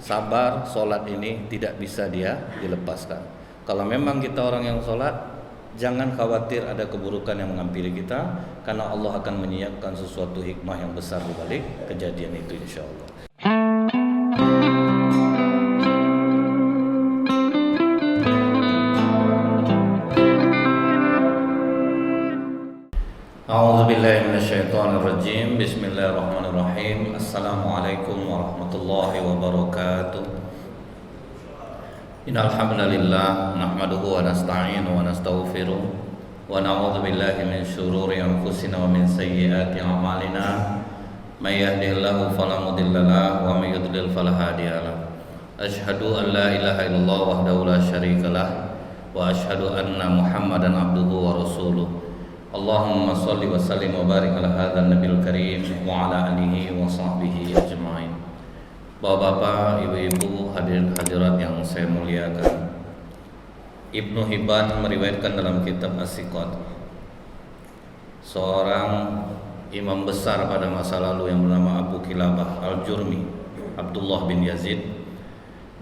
sabar, sholat ini tidak bisa dia dilepaskan. Kalau memang kita orang yang sholat, jangan khawatir ada keburukan yang menghampiri kita, karena Allah akan menyiapkan sesuatu hikmah yang besar di balik kejadian itu insyaallah. A'udzubillahi minasyaitonirrajim. Bismillahirrahmanirrahim. Assalamualaikum warahmatullahi wabarakatuh. Innal hamdalillah nahmaduhu wa nasta'inu wa nastaghfiruh wa na'udzu billahi min shururi anfusina wa min sayyiati a'malina. May yahdihillahu fala mudilla lahu wa may yudlil fala hadiya lahu. Asyhadu an la ilaha illallah wahdahu la syarika lah wa asyhadu anna Muhammadan abduhu wa rasuluh. Allahumma shalli wa sallim wa barik ala hadzal nabiyil karim wa ala alihi wa sahbihi ajmain. Bapak-bapak, ibu-ibu, hadirin hadirat yang saya muliakan, Ibnu Hibban meriwayatkan dalam kitab As-Siqat, seorang imam besar pada masa lalu yang bernama Abu Kilabah Al-Jurmi, Abdullah bin Yazid,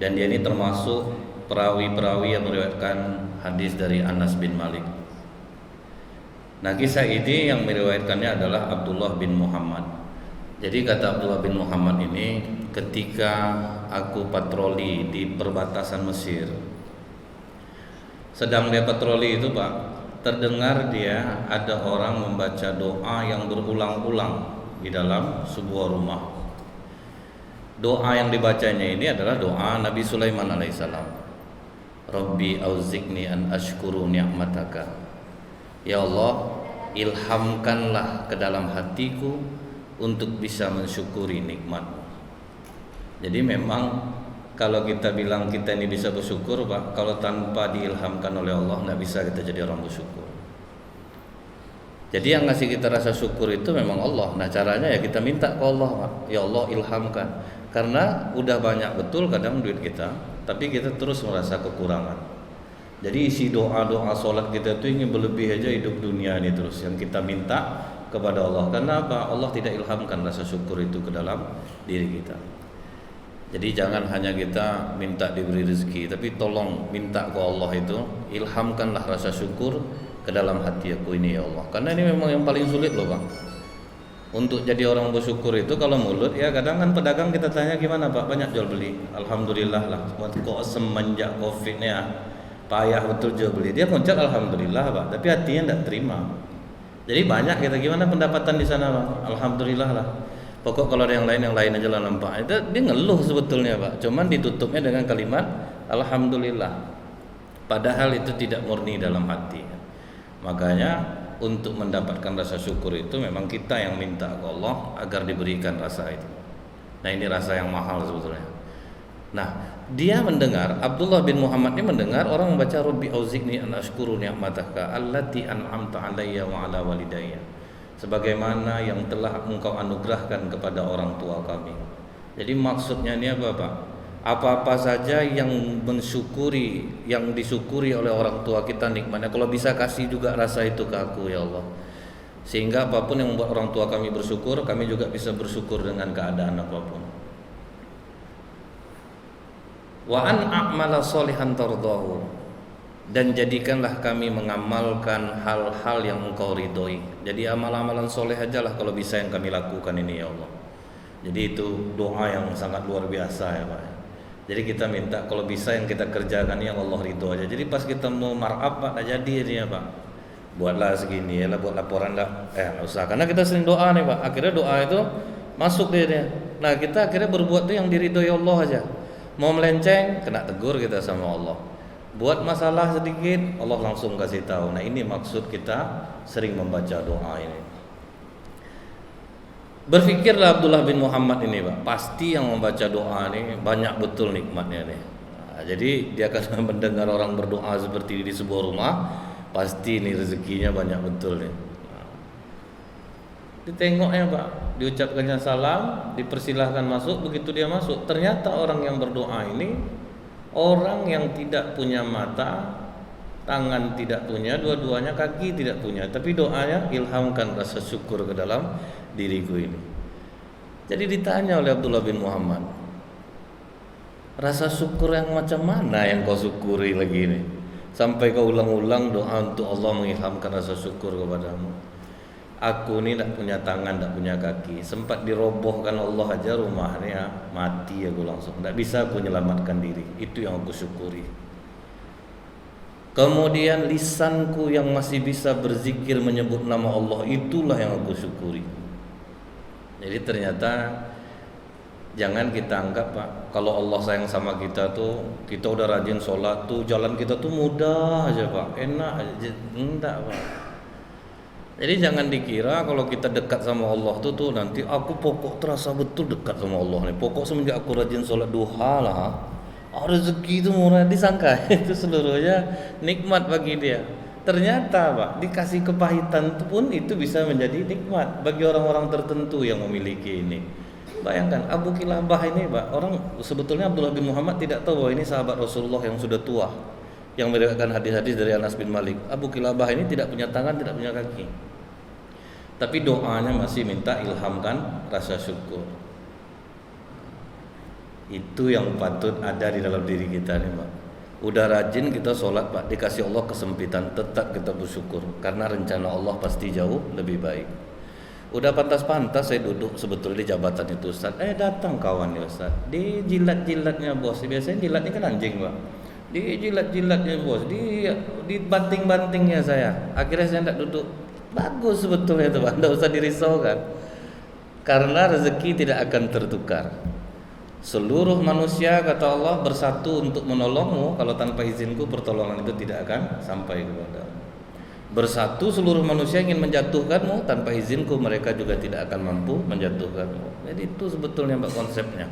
dan dia ini termasuk perawi-perawi yang meriwayatkan hadis dari Anas bin Malik. Nah, kisah ini yang meriwayatkannya adalah Abdullah bin Muhammad. Jadi kata Abdullah bin Muhammad ini, ketika aku patroli di perbatasan Mesir, sedang dia patroli itu Pak, terdengar dia ada orang membaca doa yang berulang-ulang di dalam sebuah rumah. Doa yang dibacanya ini adalah doa Nabi Sulaiman alaihissalam. Rabbi auziqni an ashkuru ni'mataka. Ya Allah, ilhamkanlah ke dalam hatiku untuk bisa mensyukuri nikmat-Mu. Jadi memang kalau kita bilang kita ini bisa bersyukur Pak, kalau tanpa diilhamkan oleh Allah tidak bisa kita jadi orang bersyukur. Jadi yang ngasih kita rasa syukur itu memang Allah. Nah caranya ya kita minta ke Allah Pak, ya Allah ilhamkan. Karena udah banyak betul kadang duit kita, tapi kita terus merasa kekurangan. Jadi isi doa-doa sholat kita itu ingin berlebih aja hidup dunia ini terus yang kita minta kepada Allah. Karena apa? Allah tidak ilhamkan rasa syukur itu ke dalam diri kita. Jadi jangan hanya kita minta diberi rezeki, tapi tolong minta ke Allah itu, ilhamkanlah rasa syukur ke dalam hati aku ini ya Allah. Karena ini memang yang paling sulit loh Bang. Untuk jadi orang bersyukur itu kalau mulut ya kadang kan pedagang kita tanya gimana Pak, banyak jual beli. Alhamdulillah lah. Kok semenjak Covid ya payah betul jual beli. Dia ngucap alhamdulillah Pak, tapi hatinya tidak terima. Jadi banyak kita gimana pendapatan di sana Pak? Alhamdulillah lah. Pokok kalau ada yang lain aja lah nampak. Itu dia ngeluh sebetulnya Pak. Cuman ditutupnya dengan kalimat alhamdulillah. Padahal itu tidak murni dalam hati. Makanya untuk mendapatkan rasa syukur itu memang kita yang minta ke Allah agar diberikan rasa itu. Nah ini rasa yang mahal sebetulnya. Nah dia mendengar, Abdullah bin Muhammad ini mendengar orang membaca Rabbi auziqni an ashkuru ni'mataka allati an'amta alayya wa ala walidayya, sebagaimana yang telah engkau anugerahkan kepada orang tua kami. Jadi maksudnya ini apa Pak? Apa-apa saja yang mensyukuri, yang disyukuri oleh orang tua kita nikmatnya, kalau bisa kasih juga rasa itu ke aku ya Allah. Sehingga apapun yang membuat orang tua kami bersyukur, kami juga bisa bersyukur dengan keadaan apapun. Wa an a'mala sholihan tardahu, dan jadikanlah kami mengamalkan hal-hal yang engkau ridhoi. Jadi amal-amalan soleh aja lah kalau bisa yang kami lakukan ini ya Allah. Jadi itu doa yang sangat luar biasa ya Pak. Jadi kita minta kalau bisa yang kita kerjakan yang Allah ridho aja. Jadi pas kita mau mar'ab Pak, tak jadi ya Pak. Buatlah segini ya lah, buat laporan lah. Usah, karena kita sering doa nih Pak. Akhirnya doa itu masuk dia. Nah kita akhirnya berbuat tuh yang diridhoi Allah aja. Mau melenceng kena tegur kita sama Allah. Buat masalah sedikit Allah langsung kasih tahu. Nah ini maksud kita sering membaca doa ini. Berfikirlah Abdullah bin Muhammad ini Pak, pasti yang membaca doa ini banyak betul nikmatnya nih. Nah, jadi dia akan mendengar orang berdoa seperti di sebuah rumah, pasti nih rezekinya banyak betul nih. Nah, ditengoknya Pak, diucapkannya salam, dipersilahkan masuk. Begitu dia masuk, ternyata orang yang berdoa ini orang yang tidak punya mata, tangan tidak punya, dua-duanya kaki tidak punya, tapi doanya ilhamkan rasa syukur ke dalam diriku ini. Jadi ditanya oleh Abdullah bin Muhammad, Rasa syukur yang macam mana yang kau syukuri lagi ini? Sampai kau ulang-ulang doa untuk Allah mengilhamkan rasa syukur kepadamu. Aku ni tak punya tangan, tak punya kaki. Sempat dirobohkan Allah aja rumahnya, mati aku langsung. Tak bisa aku menyelamatkan diri. Itu yang aku syukuri. Kemudian lisanku yang masih bisa berzikir menyebut nama Allah, itulah yang aku syukuri. Jadi ternyata jangan kita anggap Pak, kalau Allah sayang sama kita tuh, kita udah rajin sholat tuh, jalan kita tuh mudah aja Pak, enak aja. Enggak Pak. Jadi jangan dikira kalau kita dekat sama Allah tuh nanti aku pokok terasa betul dekat sama Allah nih. Pokok semenjak aku rajin sholat duha lah, rezeki itu murah, disangka itu seluruhnya nikmat bagi dia. Ternyata Pak, dikasih kepahitan pun itu bisa menjadi nikmat bagi orang-orang tertentu yang memiliki ini. Bayangkan Abu Kilabah ini Pak, orang sebetulnya Abdullah bin Muhammad tidak tahu bahwa ini sahabat Rasulullah yang sudah tua, yang meriwayatkan hadis-hadis dari Anas bin Malik. Abu Kilabah ini tidak punya tangan, tidak punya kaki, tapi doanya masih minta ilhamkan rasa syukur. Itu yang patut ada di dalam diri kita nih Pak. Udah rajin kita sholat Pak, dikasih Allah kesempitan, tetap kita bersyukur, karena rencana Allah pasti jauh lebih baik. Udah pantas-pantas saya duduk sebetulnya di jabatan itu Ustaz. Datang kawan ya Ustaz, dijilat-jilatnya bos. Biasanya jilatnya kan anjing Pak, dijilat-jilatnya bos, dibanting-bantingnya saya. Akhirnya saya tidak duduk. Bagus sebetulnya itu Pak, tidak usah dirisaukan, karena rezeki tidak akan tertukar. Seluruh manusia kata Allah bersatu untuk menolongmu. Kalau tanpa izinku pertolongan itu tidak akan sampai kepadamu. Bersatu seluruh manusia ingin menjatuhkanmu, tanpa izinku mereka juga tidak akan mampu menjatuhkanmu. Jadi itu sebetulnya Mbak konsepnya.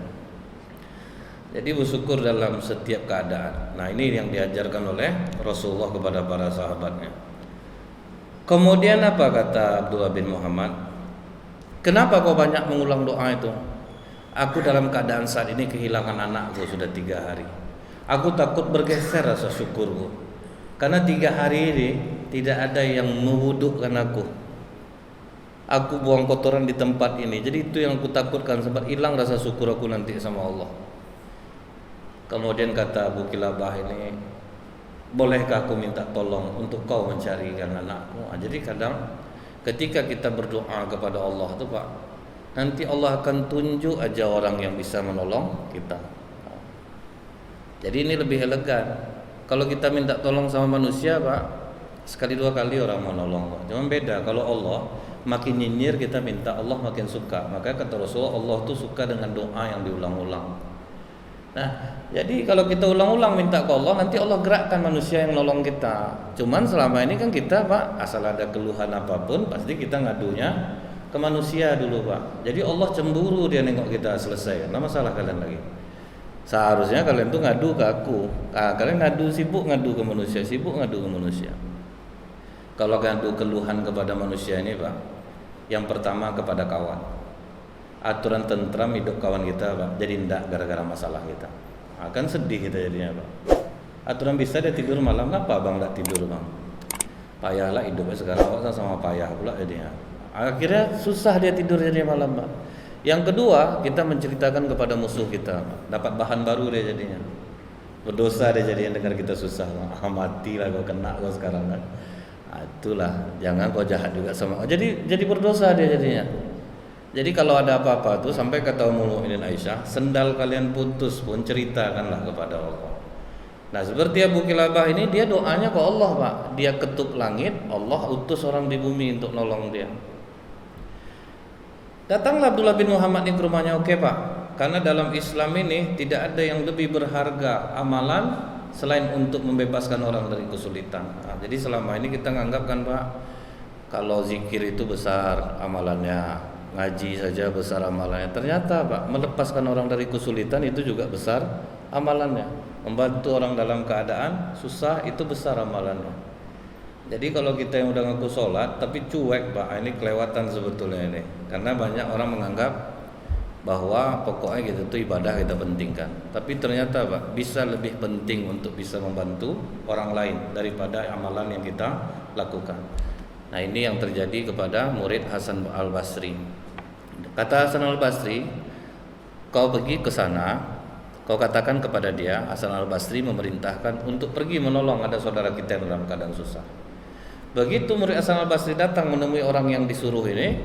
Jadi bersyukur dalam setiap keadaan. Nah ini yang diajarkan oleh Rasulullah kepada para sahabatnya. Kemudian apa kata Abdullah bin Muhammad? Kenapa kau banyak mengulang doa itu? Aku dalam keadaan saat ini kehilangan anakku sudah 3 hari. Aku takut bergeser rasa syukurku, karena 3 hari ini tidak ada yang mewudukkan aku. Aku buang kotoran di tempat ini. Jadi itu yang aku takutkan, sebab hilang rasa syukur aku nanti sama Allah. Kemudian kata Abu Kilabah ini, bolehkah aku minta tolong untuk kau mencarikan anakku? Jadi kadang ketika kita berdoa kepada Allah itu Pak, nanti Allah akan tunjuk aja orang yang bisa menolong kita. Jadi ini lebih elegan. Kalau kita minta tolong sama manusia Pak, sekali 2 kali orang mau nolong Pak. Cuma beda kalau Allah, makin nyinyir kita minta, Allah makin suka. Makanya kata Rasulullah, Allah tuh suka dengan doa yang diulang-ulang. Nah, jadi kalau kita ulang-ulang minta ke Allah, nanti Allah gerakkan manusia yang nolong kita. Cuman selama ini kan kita Pak, asal ada keluhan apapun pasti kita ngadunya ke manusia dulu Pak. Jadi Allah cemburu, dia nengok kita selesai. Nah masalah kalian lagi. Seharusnya kalian tuh ngadu ke aku. Kalian sibuk ngadu ke manusia, sibuk ngadu ke manusia. Kalau ngadu keluhan kepada manusia ini Pak, yang pertama kepada kawan. Aturan tentram hidup kawan kita Pak, jadi ndak gara-gara masalah kita. Akan sedih kita jadinya Pak. Aturan bisa dia tidur malam, ngapa Bang ndak tidur Bang? Payahlah hidupnya sekarang kok sama payah pula jadinya. Akhirnya susah dia tidur jadi malam Pak. Yang kedua, kita menceritakan kepada musuh kita, dapat bahan baru dia jadinya. Berdosa dia jadinya dengar kita susah. Matilah kau kena kau sekarang kan. Itulah, jangan kau jahat juga sama. Jadi berdosa dia jadinya. Jadi kalau ada apa-apa tuh, sampai kata Ummul Mukminin Aisyah, sendal kalian putus pun ceritakanlah kepada Allah. Nah seperti Abu Kilabah ini, dia doanya ke Allah Pak. Dia ketuk langit, Allah utus orang di bumi untuk nolong dia. Datanglah Abdullah bin Muhammad ini ke rumahnya. Oke Pak, karena dalam Islam ini tidak ada yang lebih berharga amalan selain untuk membebaskan orang dari kesulitan. Nah, jadi selama ini kita nganggapkan Pak, kalau zikir itu besar amalannya, ngaji saja besar amalannya. Ternyata Pak, melepaskan orang dari kesulitan itu juga besar amalannya. Membantu orang dalam keadaan susah itu besar amalannya. Jadi kalau kita yang udah ngaku sholat tapi cuek Pak, ini kelewatan sebetulnya ini. Karena banyak orang menganggap bahwa pokoknya gitu tuh ibadah kita pentingkan. Tapi ternyata Pak, bisa lebih penting untuk bisa membantu orang lain daripada amalan yang kita lakukan. Nah ini yang terjadi kepada murid Hasan al-Basri. Kata Hasan al-Basri, kau pergi ke sana, kau katakan kepada dia, Hasan al-Basri memerintahkan untuk pergi menolong ada saudara kita yang dalam keadaan susah. Begitu murid Hasan al-Basri datang menemui orang yang disuruh ini,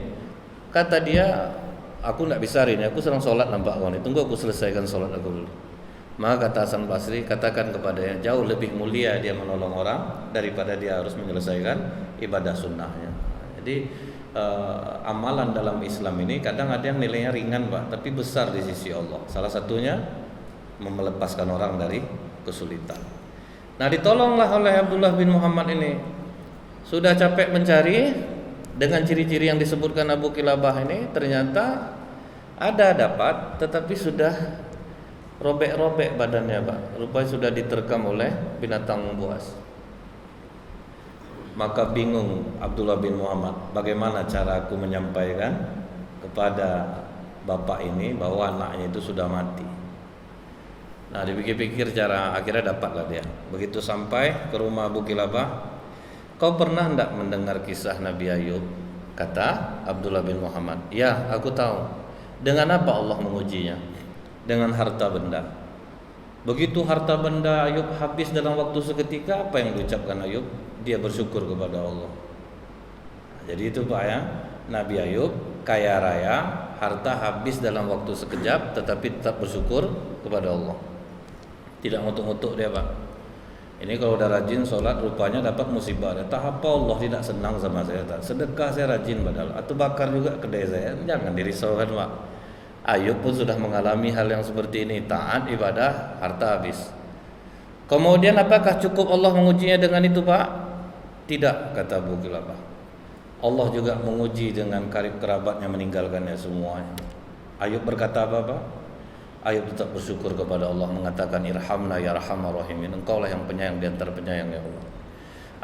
kata dia, aku tidak bisa hari ini, aku sedang sholat nampak kau ini, tunggu aku selesaikan sholat aku dulu. Maka kata Hasan al-Basri, katakan kepadanya, jauh lebih mulia dia menolong orang daripada dia harus menyelesaikan ibadah sunnahnya. Jadi amalan dalam Islam ini kadang ada yang nilainya ringan Pak, tapi besar di sisi Allah. Salah satunya melepaskan orang dari kesulitan. Nah, ditolonglah oleh Abdullah bin Muhammad ini. Sudah capek mencari, dengan ciri-ciri yang disebutkan Abu Kilabah ini, ternyata ada dapat, tetapi sudah robek-robek badannya Pak. Rupanya sudah diterkam oleh binatang buas. Maka bingung Abdullah bin Muhammad, bagaimana cara aku menyampaikan kepada bapak ini bahwa anaknya itu sudah mati. Nah, dipikir-pikir cara, akhirnya dapatlah dia. Begitu sampai ke rumah Abu Kilabah, kau pernah tidak mendengar kisah Nabi Ayub? Kata Abdullah bin Muhammad, ya aku tahu. Dengan apa Allah mengujinya? Dengan harta benda. Begitu harta benda Ayub habis dalam waktu seketika, apa yang diucapkan Ayub? Dia bersyukur kepada Allah. Jadi itu Pak ya, Nabi Ayub kaya raya, harta habis dalam waktu sekejap, tetapi tetap bersyukur kepada Allah. Tidak ngutuk-ngutuk dia Pak. Ini kalau udah rajin sholat rupanya dapat musibah. Tak apa Allah tidak senang sama saya, tak sedekah saya rajin padahal, atau bakar juga kedai saya. Jangan dirisaukan Pak. Ayub pun sudah mengalami hal yang seperti ini, taat, ibadah, harta habis. Kemudian apakah cukup Allah mengujinya dengan itu Pak? Tidak, kata Abu Kilabah. Allah juga menguji dengan karib kerabatnya meninggalkannya semuanya. Ayub berkata apa? Ayub tetap bersyukur kepada Allah, mengatakan irhamna ya arhamar rahimin, engkaulah yang penyayang di antara penyayang ya Allah.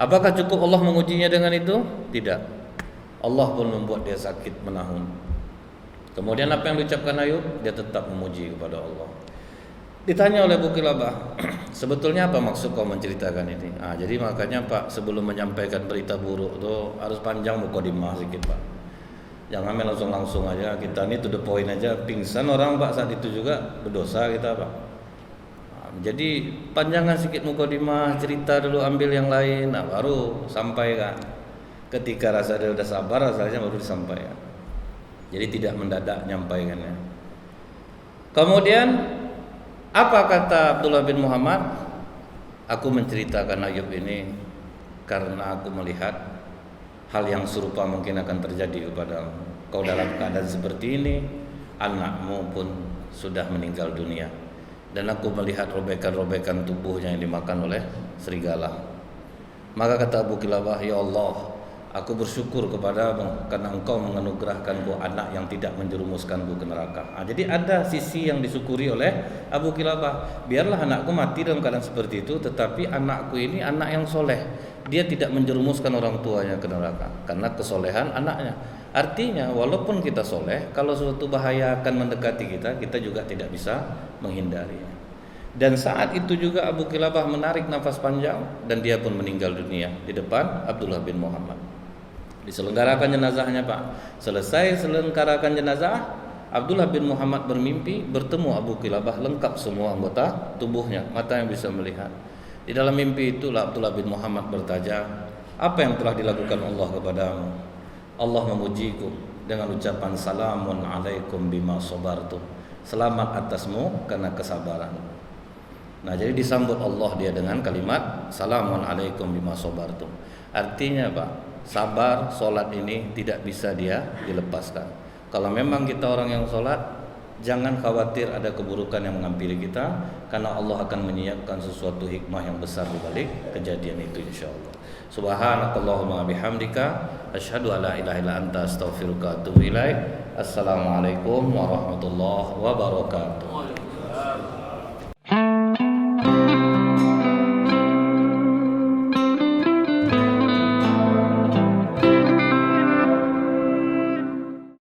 Apakah cukup Allah mengujinya dengan itu? Tidak. Allah pun membuat dia sakit menahun. Kemudian apa yang diucapkan Ayub? Dia tetap memuji kepada Allah. Ditanya oleh Abu Kilabah, sebetulnya apa maksud kau menceritakan ini? Jadi makanya Pak, sebelum menyampaikan berita buruk itu harus panjang mukadimah sedikit Pak. Jangan main langsung aja, kita ini to the point aja, pingsan orang Pak saat itu juga berdosa kita Pak. Jadi panjangan sedikit mukadimah, cerita dulu, ambil yang lain, baru sampaikan. Ketika rasa dia sudah sabar, rasanya baru disampaikan. Jadi tidak mendadak nyampaikannya. Kemudian apa kata Abdullah bin Muhammad? Aku menceritakan Ayub ini karena aku melihat hal yang serupa mungkin akan terjadi kepada kau dalam keadaan seperti ini. Anakmu pun sudah meninggal dunia, dan aku melihat robekan-robekan tubuhnya yang dimakan oleh serigala. Maka kata Abu Kilabah, ya Allah, aku bersyukur kepadamu karena engkau menganugerahkanku anak yang tidak menjerumuskanku ke neraka. Jadi ada sisi yang disyukuri oleh Abu Kilabah. Biarlah anakku mati dalam keadaan seperti itu, tetapi anakku ini anak yang soleh. Dia tidak menjerumuskan orang tuanya ke neraka karena kesolehan anaknya. Artinya walaupun kita soleh, kalau suatu bahaya akan mendekati kita, kita juga tidak bisa menghindarinya. Dan saat itu juga Abu Kilabah menarik nafas panjang dan dia pun meninggal dunia di depan Abdullah bin Muhammad. Diselenggarakan jenazahnya Pak. Selesai selenggarakan jenazah, Abdullah bin Muhammad bermimpi bertemu Abu Kilabah lengkap semua anggota tubuhnya, mata yang bisa melihat. Di dalam mimpi itulah Abdullah bin Muhammad bertanya, apa yang telah dilakukan Allah kepadamu? Allah memujiku dengan ucapan salamun alaikum bima sabartum. Selamat atasmu karena kesabaran. Nah, jadi disambut Allah dia dengan kalimat salamun alaikum bima sabartum. Artinya Pak, sabar, solat ini tidak bisa dia dilepaskan. Kalau memang kita orang yang solat, jangan khawatir ada keburukan yang menghampiri kita, karena Allah akan menyiapkan sesuatu hikmah yang besar di balik kejadian itu insyaallah. Subhanakallahumma bihamdika asyhadu alla ilaha illa anta astaghfiruka wa atubu ilaik. Assalamualaikum warahmatullahi wabarakatuh.